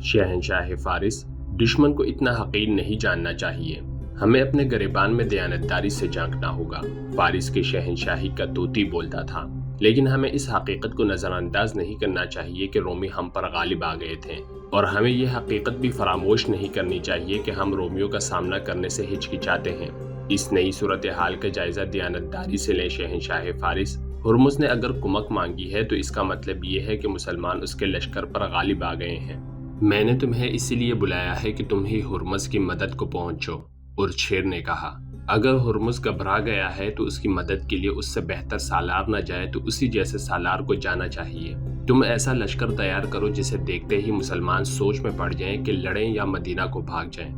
شہنشاہ فارس، دشمن کو اتنا حقیر نہیں جاننا چاہیے۔ ہمیں اپنے گریبان میں دیانتداری سے جھانکنا ہوگا۔ فارس کے شہنشاہی کا طوطی بولتا تھا، لیکن ہمیں اس حقیقت کو نظر انداز نہیں کرنا چاہیے کہ رومی ہم پر غالب آ گئے تھے، اور ہمیں یہ حقیقت بھی فراموش نہیں کرنی چاہیے کہ ہم رومیوں کا سامنا کرنے سے ہچکچاتے ہیں۔ اس نئی صورتحال کا جائزہ دیانتداری سے لیں شہنشاہ فارس۔ ہرمز نے اگر کمک مانگی ہے تو اس کا مطلب یہ ہے کہ مسلمان اس کے لشکر پر غالب آ گئے ہیں۔ میں نے تمہیں اسی لیے بلایا ہے کہ تم ہی ہرمز کی مدد کو پہنچو، ارچھیر نے کہا۔ اگر ہرمز گھبرا گیا ہے تو اس کی مدد کے لیے اس سے بہتر سالار نہ جائے تو اسی جیسے سالار کو جانا چاہیے۔ تم ایسا لشکر تیار کرو جسے دیکھتے ہی مسلمان سوچ میں پڑ جائیں کہ لڑیں یا مدینہ کو بھاگ جائیں۔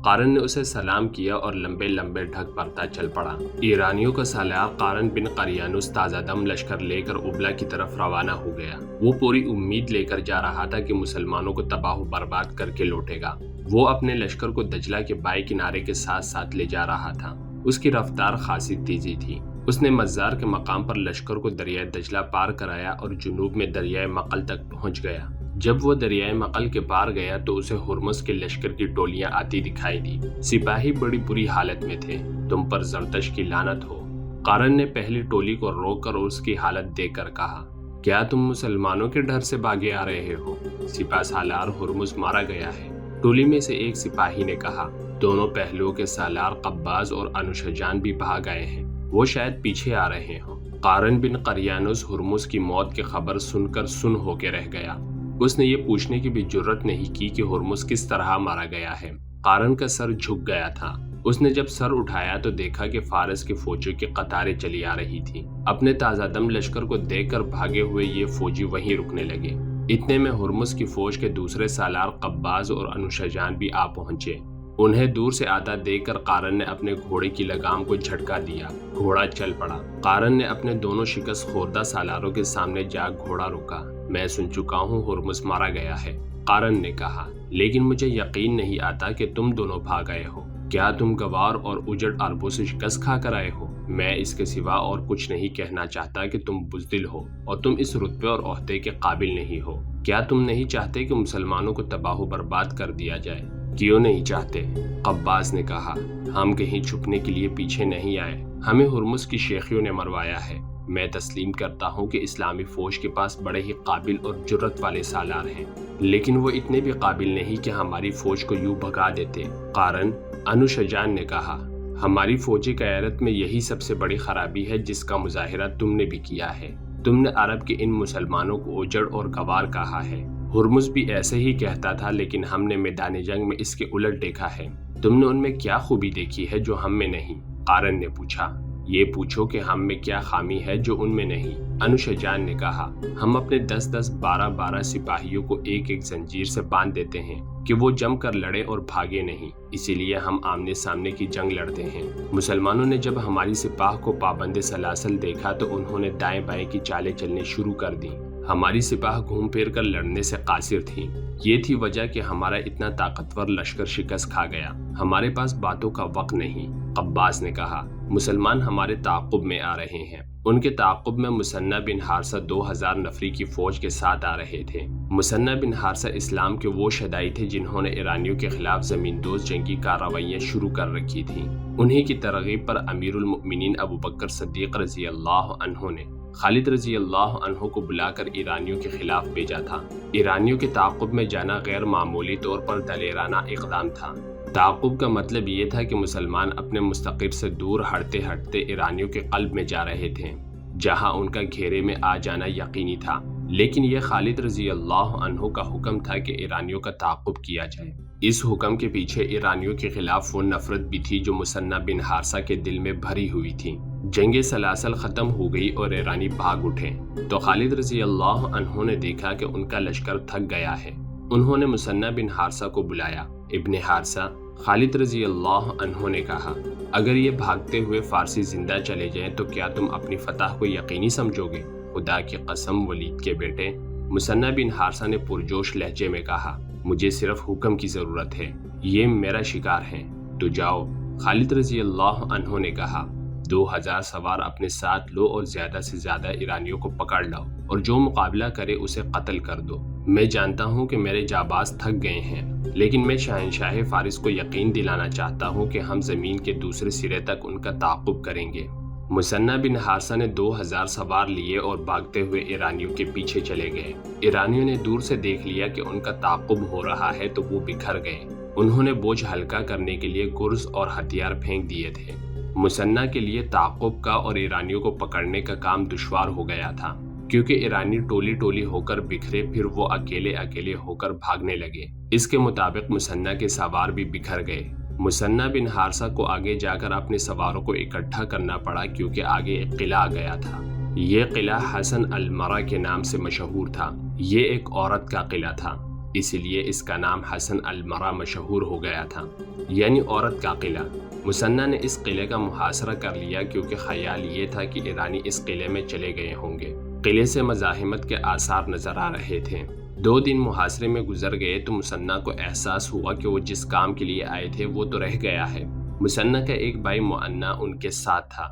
قارن نے اسے سلام کیا اور لمبے لمبے ڈھک برتا چل پڑا۔ ایرانیوں کا سالار قارن بن قریانوس تازہ دم لشکر لے کر ابلا کی طرف روانہ ہو گیا۔ وہ پوری امید لے کر جا رہا تھا کہ مسلمانوں کو تباہ و برباد کر کے لوٹے گا۔ وہ اپنے لشکر کو دجلہ کے بائیں کنارے کے ساتھ ساتھ لے جا رہا تھا۔ اس کی رفتار خاصی تیزی تھی۔ اس نے مزار کے مقام پر لشکر کو دریائے دجلہ پار کرایا اور جنوب میں دریائے مقل تک پہنچ گیا۔ جب وہ دریائے مقل کے پار گیا تو اسے ہرمز کے لشکر کی ٹولیاں آتی دکھائی دی۔ سپاہی بڑی بری حالت میں تھے۔ تم پر زرتش کی لعنت ہو، قارن نے پہلی ٹولی کو روک کر اس کی حالت دیکھ کر کہا۔ کیا تم مسلمانوں کے ڈر سے بھاگے آ رہے ہو؟ سپاہ سالار ہرمز مارا گیا ہے، ٹولی میں سے ایک سپاہی نے کہا۔ دونوں پہلوؤں کے سالار قباز اور انوشجان بھی بھاگ آئے ہیں، وہ شاید پیچھے آ رہے ہوں۔ قارن بن قریانوس ہرمز کی موت کی خبر سن کر سن ہو کے رہ گیا۔ اس نے یہ پوچھنے کی بھی جرت نہیں کی کہ ہرمز کس طرح مارا گیا ہے۔ قارن کا سر جھک گیا تھا۔ اس نے جب سر اٹھایا تو دیکھا کہ فارس کے فوجیوں کی قطاریں چلی آ رہی تھی۔ اپنے تازہ دم لشکر کو دیکھ کر بھاگے ہوئے یہ فوجی وہیں رکنے لگے۔ اتنے میں ہرمز کی فوج کے دوسرے سالار قباز اور انوشجان بھی آ پہنچے۔ انہیں دور سے آتا دیکھ کر قارن نے اپنے گھوڑے کی لگام کو جھٹکا دیا۔ گھوڑا چل پڑا۔ قارن نے اپنے دونوں شکست خوردہ سالاروں کے سامنے جا گھوڑا روکا۔ میں سن چکا ہوں ہرمز مارا گیا ہے، قارن نے کہا، لیکن مجھے یقین نہیں آتا کہ تم دونوں بھاگ آئے ہو۔ کیا تم گوار اور اجڑ عربوں سے شکست کھا کر آئے ہو؟ میں اس کے سوا اور کچھ نہیں کہنا چاہتا کہ تم بزدل ہو اور تم اس رتبے اور عہدے کے قابل نہیں ہو۔ کیا تم نہیں چاہتے کہ مسلمانوں کو تباہ و برباد کر دیا جائے؟ کیوں نہیں چاہتے؟ قباس نے کہا۔ ہم کہیں چھپنے کے لیے پیچھے نہیں آئے، ہمیں ہرمز کی شیخیوں نے مروایا ہے۔ میں تسلیم کرتا ہوں کہ اسلامی فوج کے پاس بڑے ہی قابل اور جرت والے سالار ہیں، لیکن وہ اتنے بھی قابل نہیں کہ ہماری فوج کو یوں بھگا دیتے۔ قارن، انوشجان نے کہا، ہماری فوجی قیادت میں یہی سب سے بڑی خرابی ہے جس کا مظاہرہ تم نے بھی کیا ہے۔ تم نے عرب کے ان مسلمانوں کو اجڑ اور گوار کہا ہے۔ ہرمز بھی ایسے ہی کہتا تھا، لیکن ہم نے میدان جنگ میں اس کے الٹ دیکھا ہے۔ تم نے ان میں کیا خوبی دیکھی ہے جو ہم میں نہیں؟ قارن نے پوچھا۔ یہ پوچھو کہ ہم میں کیا خامی ہے جو ان میں نہیں، انوشجان نے کہا۔ ہم اپنے 10 12 سپاہیوں کو ایک ایک زنجیر سے باندھ دیتے ہیں کہ وہ جم کر لڑے اور بھاگے نہیں، اسی لیے ہم آمنے سامنے کی جنگ لڑتے ہیں۔ مسلمانوں نے جب ہماری سپاہ کو پابند سلاسل دیکھا تو انہوں نے دائیں بائیں کی چالیں چلنی شروع کر دیں۔ ہماری سپاہ گھوم پھیر کر لڑنے سے قاصر تھیں۔ یہ تھی وجہ کہ ہمارا اتنا طاقتور لشکر شکست کھا گیا۔ ہمارے پاس باتوں کا وقت نہیں، قباس نے کہا۔ مسلمان ہمارے تعاقب میں آ رہے ہیں۔ ان کے تعاقب میں مثنہ بن حارثہ 2000 نفری کی فوج کے ساتھ آ رہے تھے۔ مثنہ بن حارثہ اسلام کے وہ شدائی تھے جنہوں نے ایرانیوں کے خلاف زمین دوز جنگی کارروائیاں شروع کر رکھی تھیں۔ انہی کی ترغیب پر امیر المؤمنین ابو بکر صدیق رضی اللہ عنہ نے خالد رضی اللہ عنہ کو بلا کر ایرانیوں کے خلاف بھیجا تھا۔ ایرانیوں کے تعاقب میں جانا غیر معمولی طور پر دلیرانہ اقدام تھا۔ تعاقب کا مطلب یہ تھا کہ مسلمان اپنے مستقر سے دور ہٹتے ہٹتے ایرانیوں کے قلب میں جا رہے تھے، جہاں ان کا گھیرے میں آ جانا یقینی تھا۔ لیکن یہ خالد رضی اللہ عنہ کا حکم تھا کہ ایرانیوں کا تعاقب کیا جائے۔ اس حکم کے پیچھے ایرانیوں کے خلاف وہ نفرت بھی تھی جو مثنہ بن حارثہ کے دل میں بھری ہوئی تھی۔ جنگ سلاسل ختم ہو گئی اور ایرانی بھاگ اٹھے تو خالد رضی اللہ عنہ نے دیکھا کہ ان کا لشکر تھک گیا ہے۔ انہوں نے مثنہ بن حارثہ کو بلایا۔ ابن حارثہ، خالد رضی اللہ عنہ نے کہا، اگر یہ بھاگتے ہوئے فارسی زندہ چلے جائیں تو کیا تم اپنی فتح کو یقینی سمجھو گے؟ خدا کی قسم ولید کے بیٹے، مثنہ بن حارثہ نے پرجوش لہجے میں کہا، مجھے صرف حکم کی ضرورت ہے، یہ میرا شکار ہے، تو جاؤ۔ خالد رضی اللہ عنہ نے کہا، 2000 سوار اپنے ساتھ لو اور زیادہ سے زیادہ ایرانیوں کو پکڑ لاؤ اور جو مقابلہ کرے اسے قتل کر دو۔ میں جانتا ہوں کہ میرے جاباز تھک گئے ہیں، لیکن میں شہنشاہ فارس کو یقین دلانا چاہتا ہوں کہ ہم زمین کے دوسرے سرے تک ان کا تعاقب کریں گے۔ مثنیٰ بن حارثہ نے 2000 سوار لیے اور بھاگتے ہوئے ایرانیوں کے پیچھے چلے گئے۔ ایرانیوں نے دور سے دیکھ لیا کہ ان کا تعاقب ہو رہا ہے تو وہ بکھر گئے۔ انہوں نے بوجھ ہلکا کرنے کے لیے گرز اور ہتھیار پھینک دیے تھے۔ مثنیٰ کے لیے تعاقب کا اور ایرانیوں کو پکڑنے کا کام دشوار ہو گیا تھا، کیونکہ ایرانی ٹولی ٹولی ہو کر بکھرے، پھر وہ اکیلے اکیلے ہو کر بھاگنے لگے۔ اس کے مطابق مثنیٰ کے سوار بھی بکھر گئے۔ مثنیٰ بن حارثہ کو آگے جا کر اپنے سواروں کو اکٹھا کرنا پڑا، کیونکہ آگے ایک قلعہ آ گیا تھا۔ یہ قلعہ حسن المرا کے نام سے مشہور تھا۔ یہ ایک عورت کا قلعہ تھا، اسی لیے اس کا نام حسن المرا مشہور ہو گیا تھا، یعنی عورت کا قلعہ۔ مثنیٰ نے اس قلعے کا محاصرہ کر لیا، کیونکہ خیال یہ تھا کہ ایرانی اس قلعے میں چلے گئے ہوں گے۔ قلعے سے مزاحمت کے آثار نظر آ رہے تھے۔ 2 دن محاصرے میں گزر گئے تو مثنیٰ کو احساس ہوا کہ وہ جس کام کے لیے آئے تھے وہ تو رہ گیا ہے۔ مثنیٰ کا ایک بھائی معنیٰ ان کے ساتھ تھا۔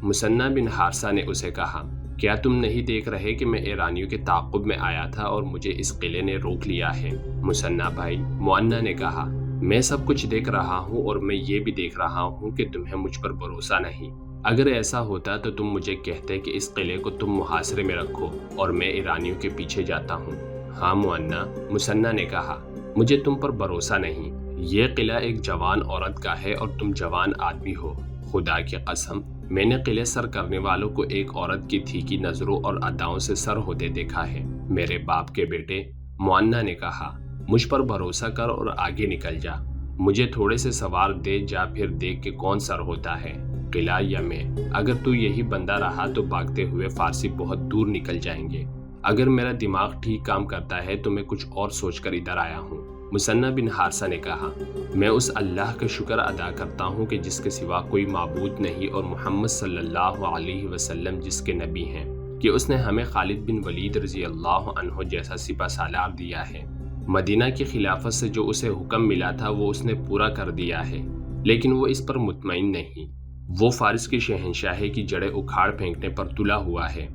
مثنیٰ بن حارثہ نے اسے کہا، کیا تم نہیں دیکھ رہے کہ میں ایرانیوں کے تعاقب میں آیا تھا اور مجھے اس قلعے نے روک لیا ہے؟ مثنیٰ بھائی، معنیٰ نے کہا، میں سب کچھ دیکھ رہا ہوں اور میں یہ بھی دیکھ رہا ہوں کہ تمہیں مجھ پر بھروسہ نہیں۔ اگر ایسا ہوتا تو تم مجھے کہتے کہ اس قلعے کو تم محاصرے میں رکھو اور میں ایرانیوں کے پیچھے جاتا ہوں۔ ہاں معنیٰ، مثنیٰ نے کہا، مجھے تم پر بھروسہ نہیں۔ یہ قلعہ ایک جوان عورت کا ہے اور تم جوان آدمی ہو۔ خدا کی قسم، میں نے قلعے سر کرنے والوں کو ایک عورت کی تھیکی نظروں اور اداؤں سے سر ہوتے دیکھا ہے۔ میرے باپ کے بیٹے، معنیٰ نے کہا، مجھ پر بھروسہ کر اور آگے نکل جا۔ مجھے تھوڑے سے سوار دے جا، پھر دیکھ کہ کون سر ہوتا ہے، قلعہ یا میں۔ اگر تو یہی بندہ رہا تو بھاگتے ہوئے فارسی بہت دور نکل جائیں گے۔ اگر میرا دماغ ٹھیک کام کرتا ہے تو میں کچھ اور سوچ کر ادھر آیا ہوں۔ مثنیٰ بن حارثہ نے کہا، میں اس اللہ کا شکر ادا کرتا ہوں کہ جس کے سوا کوئی معبود نہیں، اور محمد صلی اللہ علیہ وسلم جس کے نبی ہیں، کہ اس نے ہمیں خالد بن ولید رضی اللہ عنہ جیسا سپہ سالار دیا ہے۔ مدینہ کی خلافت سے جو اسے حکم ملا تھا وہ اس نے پورا کر دیا ہے، لیکن وہ اس پر مطمئن نہیں۔ وہ فارس کی شہنشاہی کی جڑیں اکھاڑ پھینکنے پر تلا ہوا ہے۔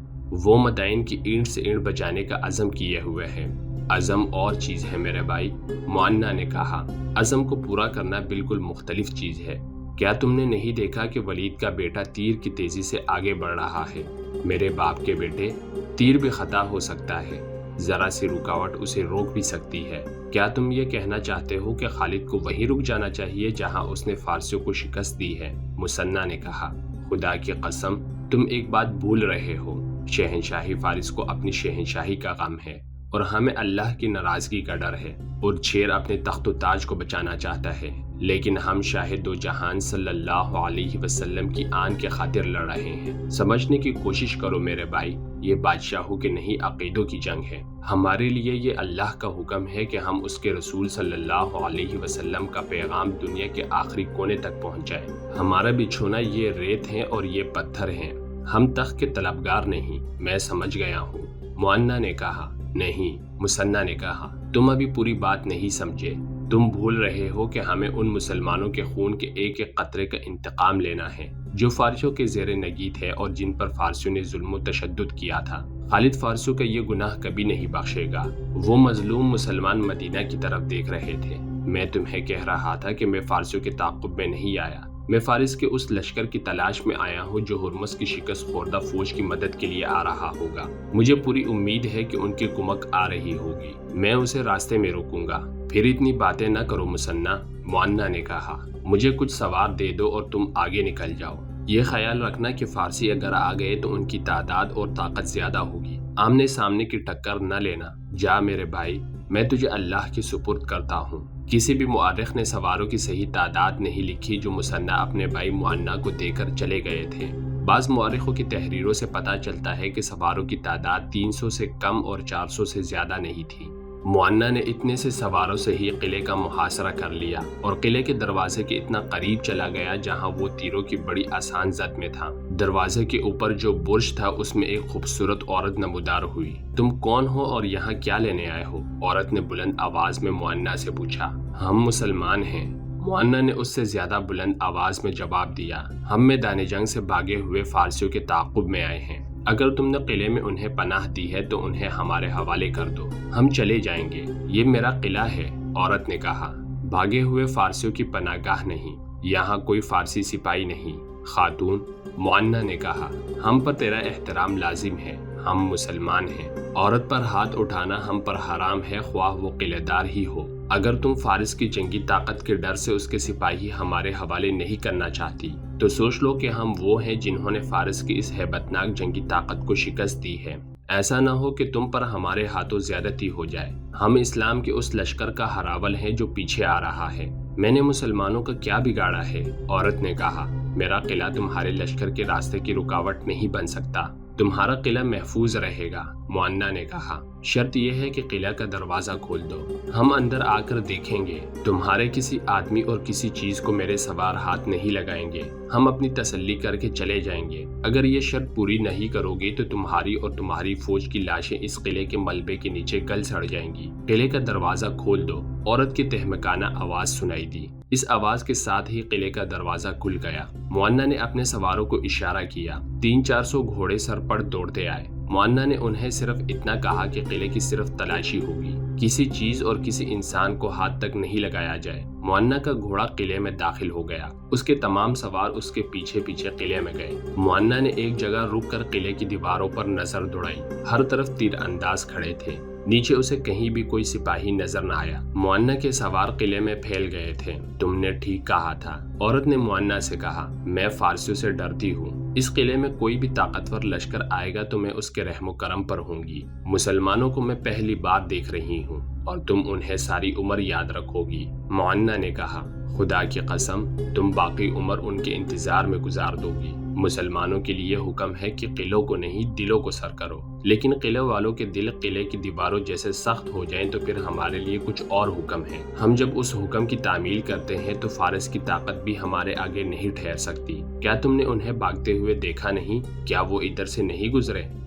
وہ مدائن کی اینٹ سے اینٹ بچانے کا عزم کیے ہوئے ہے۔ عزم اور چیز ہے میرے بھائی، معنیٰ نے کہا، عزم کو پورا کرنا بالکل مختلف چیز ہے۔ کیا تم نے نہیں دیکھا کہ ولید کا بیٹا تیر کی تیزی سے آگے بڑھ رہا ہے؟ میرے باپ کے بیٹے، تیر بھی خطا ہو سکتا ہے، ذرا سی رکاوٹ اسے روک بھی سکتی ہے۔ کیا تم یہ کہنا چاہتے ہو کہ خالد کو وہیں رک جانا چاہیے جہاں اس نے فارسیوں کو شکست دی ہے؟ مثنیٰ نے کہا، خدا کی قسم، تم ایک بات بھول رہے ہو۔ شہنشاہی فارس کو اپنی شہنشاہی کا غم ہے اور ہمیں اللہ کی ناراضگی کا ڈر ہے، اور شیر اپنے تخت و تاج کو بچانا چاہتا ہے، لیکن ہم شاہ دو جہان صلی اللہ علیہ وسلم کی آن کے خاطر لڑ رہے ہیں۔ سمجھنے کی کوشش کرو میرے بھائی، یہ بادشاہوں کے نہیں عقیدوں کی جنگ ہے۔ ہمارے لیے یہ اللہ کا حکم ہے کہ ہم اس کے رسول صلی اللہ علیہ وسلم کا پیغام دنیا کے آخری کونے تک پہنچائیں۔ ہمارا بچھونا یہ ریت ہے اور یہ پتھر ہیں، ہم تخت کے طلبگار نہیں۔ میں سمجھ گیا ہوں، معنیٰ نے کہا۔ نہیں، مثنیٰ نے کہا، تم ابھی پوری بات نہیں سمجھے۔ تم بھول رہے ہو کہ ہمیں ان مسلمانوں کے خون کے ایک ایک قطرے کا انتقام لینا ہے جو فارسیوں کے زیر نگی تھے اور جن پر فارسیوں نے ظلم و تشدد کیا تھا۔ خالد فارسیوں کا یہ گناہ کبھی نہیں بخشے گا۔ وہ مظلوم مسلمان مدینہ کی طرف دیکھ رہے تھے۔ میں تمہیں کہہ رہا تھا کہ میں فارسیوں کے تعاقب میں نہیں آیا، میں فارس کے اس لشکر کی تلاش میں آیا ہوں جو ہرمز کی شکست خوردہ فوج کی مدد کے لیے آ رہا ہوگا۔ مجھے پوری امید ہے کہ ان کی کمک آ رہی ہوگی، میں اسے راستے میں روکوں گا۔ پھر اتنی باتیں نہ کرو مثنیٰ، معنیٰ نے کہا، مجھے کچھ سوار دے دو اور تم آگے نکل جاؤ۔ یہ خیال رکھنا کہ فارسی اگر آ گئے تو ان کی تعداد اور طاقت زیادہ ہوگی، آمنے سامنے کی ٹکر نہ لینا۔ جا میرے بھائی، میں تجھے اللہ کے سپرد کرتا ہوں۔ کسی بھی مورخ نے سواروں کی صحیح تعداد نہیں لکھی جو مثنیٰ اپنے بھائی معنیٰ کو دے کر چلے گئے تھے۔ بعض مورخوں کی تحریروں سے پتہ چلتا ہے کہ سواروں کی تعداد 300 سے کم اور 400 سے زیادہ نہیں تھی۔ معنیٰ نے اتنے سے سواروں سے ہی قلعے کا محاصرہ کر لیا اور قلعے کے دروازے کے اتنا قریب چلا گیا جہاں وہ تیروں کی بڑی آسان زد میں تھا۔ دروازے کے اوپر جو برج تھا اس میں ایک خوبصورت عورت نمودار ہوئی۔ تم کون ہو اور یہاں کیا لینے آئے ہو؟ عورت نے بلند آواز میں معنیٰ سے پوچھا۔ ہم مسلمان ہیں، معنیٰ نے اس سے زیادہ بلند آواز میں جواب دیا۔ ہم میدان جنگ سے بھاگے ہوئے فارسیوں کے تعاقب میں آئے ہیں۔ اگر تم نے قلعے میں انہیں پناہ دی ہے تو انہیں ہمارے حوالے کر دو، ہم چلے جائیں گے، یہ میرا قلعہ ہے، عورت نے کہا۔ بھاگے ہوئے فارسیوں کی پناہ گاہ نہیں، یہاں کوئی فارسی سپاہی نہیں، خاتون، معانہ نے کہا۔ ہم پر تیرا احترام لازم ہے، ہم مسلمان ہیں۔ عورت پر ہاتھ اٹھانا ہم پر حرام ہے، خواہ وہ قلعہ دار ہی ہو۔ اگر تم فارس کی جنگی طاقت کے ڈر سے اس کے سپاہی ہمارے حوالے نہیں کرنا چاہتی تو سوچ لو کہ ہم وہ ہیں جنہوں نے فارس کی اس ہیبت ناک جنگی طاقت کو شکست دی ہے۔ ایسا نہ ہو کہ تم پر ہمارے ہاتھوں زیادتی ہو جائے۔ ہم اسلام کے اس لشکر کا ہراول ہیں جو پیچھے آ رہا ہے۔ میں نے مسلمانوں کا کیا بگاڑا ہے؟ عورت نے کہا۔ میرا قلعہ تمہارے لشکر کے راستے کی رکاوٹ نہیں بن سکتا، تمہارا قلعہ محفوظ رہے گا، معانہ نے کہا۔ شرط یہ ہے کہ قلعہ کا دروازہ کھول دو، ہم اندر آ کر دیکھیں گے، تمہارے کسی آدمی اور کسی چیز کو میرے سوار ہاتھ نہیں لگائیں گے، ہم اپنی تسلی کر کے چلے جائیں گے۔ اگر یہ شرط پوری نہیں کرو گے تو تمہاری اور تمہاری فوج کی لاشیں اس قلعے کے ملبے کے نیچے گل سڑ جائیں گی۔ قلعے کا دروازہ کھول دو، عورت کی تہمکانہ آواز سنائی دی۔ اس آواز کے ساتھ ہی قلعے کا دروازہ کھل گیا۔ معانہ نے اپنے سواروں کو اشارہ کیا۔ 300-400 گھوڑے سر پر دوڑتے آئے۔ معانہ نے انہیں صرف اتنا کہا کہ قلعے کی صرف تلاشی ہوگی، کسی چیز اور کسی انسان کو ہاتھ تک نہیں لگایا جائے۔ معانہ کا گھوڑا قلعے میں داخل ہو گیا، اس کے تمام سوار اس کے پیچھے پیچھے قلعے میں گئے۔ معانہ نے ایک جگہ رک کر قلعے کی دیواروں پر نظر دوڑائی، ہر طرف تیر انداز کھڑے تھے، نیچے اسے کہیں بھی کوئی سپاہی نظر نہ آیا۔ معانہ کے سوار قلعے میں پھیل گئے تھے۔ تم نے ٹھیک کہا تھا، عورت نے معانہ سے کہا، میں فارسیوں سے ڈرتی ہوں، اس قلعے میں کوئی بھی طاقتور لشکر آئے گا تو میں اس کے رحم و کرم پر ہوں گی۔ مسلمانوں کو میں پہلی بار دیکھ رہی ہوں اور تم انہیں ساری عمر یاد رکھو گی، معانہ نے کہا۔ خدا کی قسم، تم باقی عمر ان کے انتظار میں گزار دو گی۔ مسلمانوں کے لیے حکم ہے کہ قلعوں کو نہیں دلوں کو سر کرو، لیکن قلعے والوں کے دل قلعے کی دیواروں جیسے سخت ہو جائیں تو پھر ہمارے لیے کچھ اور حکم ہے۔ ہم جب اس حکم کی تعمیل کرتے ہیں تو فارس کی طاقت بھی ہمارے آگے نہیں ٹھہر سکتی۔ کیا تم نے انہیں بھاگتے ہوئے دیکھا نہیں؟ کیا وہ ادھر سے نہیں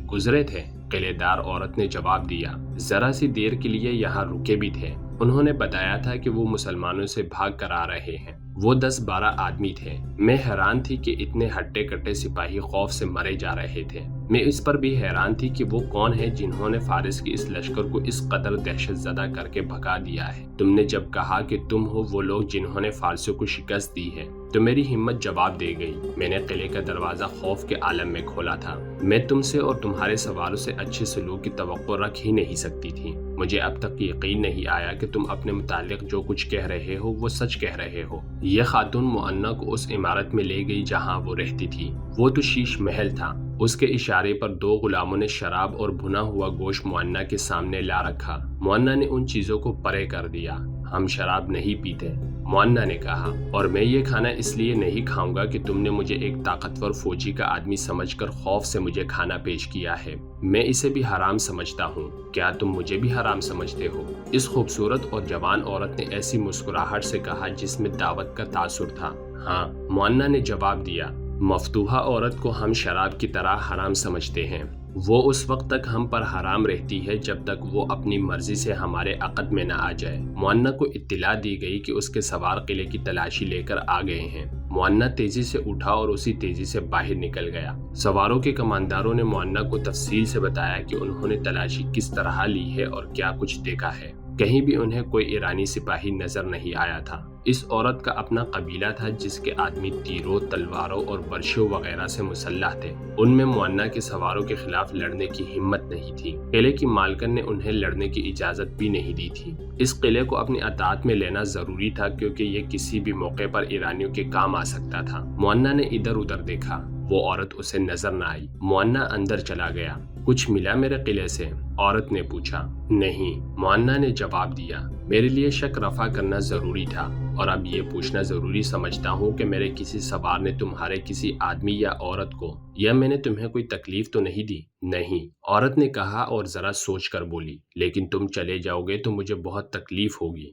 گزرے تھے؟ قلعے دار عورت نے جواب دیا، ذرا سی دیر کے لیے یہاں رکے بھی تھے۔ انہوں نے بتایا تھا کہ وہ مسلمانوں سے بھاگ کر آ رہے ہیں۔ وہ 10-12 آدمی تھے۔ میں حیران تھی کہ اتنے ہٹے کٹے سپاہی خوف سے مرے جا رہے تھے۔ میں اس پر بھی حیران تھی کہ وہ کون ہے جنہوں نے فارس کی اس لشکر کو اس قدر دہشت زدہ کر کے بھگا دیا ہے۔ تم نے جب کہا کہ تم ہو وہ لوگ جنہوں نے فارسیوں کو شکست دی ہے تو میری ہمت جواب دے گئی۔ میں نے قلعے کا دروازہ خوف کے عالم میں کھولا تھا۔ میں تم سے اور تمہارے سواروں سے اچھے سلوک کی توقع رکھ ہی نہیں سکتی تھی۔ مجھے اب تک یقین نہیں آیا کہ تم اپنے متعلق جو کچھ کہہ رہے ہو وہ سچ کہہ رہے ہو۔ یہ خاتون معانہ کو اس عمارت میں لے گئی جہاں وہ رہتی تھی۔ وہ تو شیش محل تھا۔ اس کے اشارے پر 2 غلاموں نے شراب اور بھنا ہوا گوشت معانہ کے سامنے لا رکھا۔ معانہ نے ان چیزوں کو پرے کر دیا۔ ہم شراب نہیں پیتے، معانہ نے کہا، اور میں یہ کھانا اس لیے نہیں کھاؤں گا کہ تم نے مجھے ایک طاقتور فوجی کا آدمی سمجھ کر خوف سے مجھے کھانا پیش کیا ہے۔ میں اسے بھی حرام سمجھتا ہوں۔ کیا تم مجھے بھی حرام سمجھتے ہو؟ اس خوبصورت اور جوان عورت نے ایسی مسکراہٹ سے کہا جس میں دعوت کا تاثر تھا۔ ہاں، معانہ نے جواب دیا۔ مفتوحہ عورت کو ہم شراب کی طرح حرام سمجھتے ہیں۔ وہ اس وقت تک ہم پر حرام رہتی ہے جب تک وہ اپنی مرضی سے ہمارے عقد میں نہ آ جائے۔ معانہ کو اطلاع دی گئی کہ اس کے سوار قلعے کی تلاشی لے کر آ گئے ہیں۔ معانہ تیزی سے اٹھا اور اسی تیزی سے باہر نکل گیا۔ سواروں کے کمانداروں نے معانہ کو تفصیل سے بتایا کہ انہوں نے تلاشی کس طرح لی ہے اور کیا کچھ دیکھا ہے۔ کہیں بھی انہیں کوئی ایرانی سپاہی نظر نہیں آیا تھا۔ اس عورت کا اپنا قبیلہ تھا جس کے آدمی تیروں، تلواروں اور برشوں وغیرہ سے مسلح تھے۔ ان میں معانہ کے سواروں کے خلاف لڑنے کی ہمت نہیں تھی۔ قلعے کی مالکن نے انہیں لڑنے کی اجازت بھی نہیں دی تھی۔ اس قلعے کو اپنی اطاعت میں لینا ضروری تھا کیونکہ یہ کسی بھی موقع پر ایرانیوں کے کام آ سکتا تھا۔ معانہ نے ادھر ادھر دیکھا، وہ عورت اسے نظر نہ آئی۔ معانہ اندر چلا گیا۔ کچھ ملا میرے قلعے سے؟ عورت نے پوچھا۔ نہیں، معانہ نے جواب دیا۔ میرے لیے شک رفع کرنا ضروری تھا اور اب یہ پوچھنا ضروری سمجھتا ہوں کہ میرے کسی سوار نے تمہارے کسی آدمی یا عورت کو، یا میں نے تمہیں کوئی تکلیف تو نہیں دی؟ نہیں، عورت نے کہا اور ذرا سوچ کر بولی، لیکن تم چلے جاؤ گے تو مجھے بہت تکلیف ہوگی۔